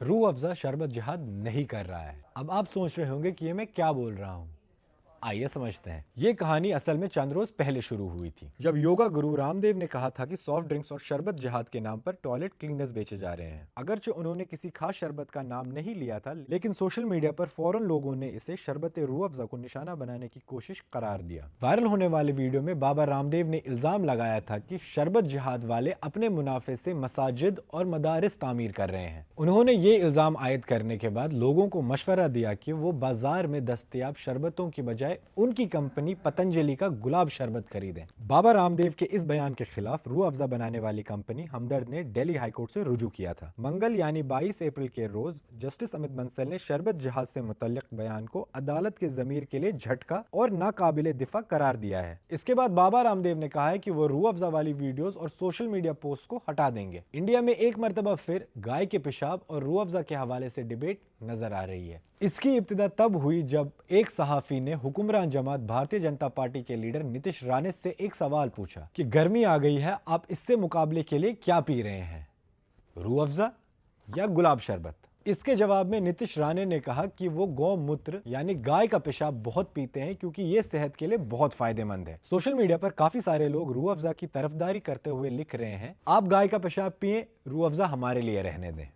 रूह अफ़ज़ा शरबत जिहाद नहीं कर रहा है। अब आप सोच रहे होंगे कि ये मैं क्या बोल रहा हूँ। आइए समझते हैं। ये कहानी असल में चंद रोज पहले शुरू हुई थी, जब योगा गुरु रामदेव ने कहा था कि सॉफ्ट ड्रिंक्स और शरबत जिहाद के नाम पर टॉयलेट क्लीनर्स बेचे जा रहे हैं। अगरचे उन्होंने किसी खास शरबत का नाम नहीं लिया था, लेकिन सोशल मीडिया पर फौरन लोगों ने इसे शरबत रूह अफ़ज़ा को निशाना बनाने की कोशिश करार दिया। वायरल होने वाले वीडियो में बाबा रामदेव ने इल्जाम लगाया था कि शरबत जिहाद वाले अपने मुनाफे से मसाजिद और मदारिस तामीर कर रहे हैं। उन्होंने ये इल्जाम आयद करने के बाद लोगों को मशवरा दिया कि वो बाजार में दस्तयाब शरबतों की बजाय उनकी कंपनी पतंजलि का गुलाब शरबत खरीदें। बाबा रामदेव के इस बयान के खिलाफ रूह अफ़ज़ा बनाने वाली कंपनी हमदर्द ने दिल्ली हाईकोर्ट से रुजू किया था। मंगल यानी 22 अप्रैल के रोज जस्टिस अमित बंसल ने शरबत जहाज से मुतल्लिक बयान को अदालत के ज़मीर के लिए झटका और नाकाबिले दिफा करार दिया है। इसके बाद बाबा रामदेव ने कहा है कि वो रूह अफ़ज़ा वाली वीडियोस और सोशल मीडिया पोस्ट को हटा देंगे। इंडिया में एक मरतबा फिर गाय के पेशाब और रूह अफ़ज़ा के हवाले से डिबेट नजर आ रही है। इसकी इब्तिदा तब हुई जब एक सहाफ़ी ने हुक्मरान जमात भारतीय जनता पार्टी के लीडर नीतीश राणे से एक सवाल पूछा कि गर्मी आ गई है, आप इससे मुकाबले के लिए क्या पी रहे हैं, रूह अफ़ज़ा या गुलाब शरबत। इसके जवाब में नीतीश राणे ने कहा कि वो गौमूत्र यानी गाय का पेशाब बहुत पीते हैं क्योंकि ये सेहत के लिए बहुत फायदेमंद है। सोशल मीडिया पर काफी सारे लोग रूह अफ़ज़ा की तरफदारी करते हुए लिख रहे हैं, आप गाय का पेशाब पिए, रूह अफ़ज़ा हमारे लिए रहने दें।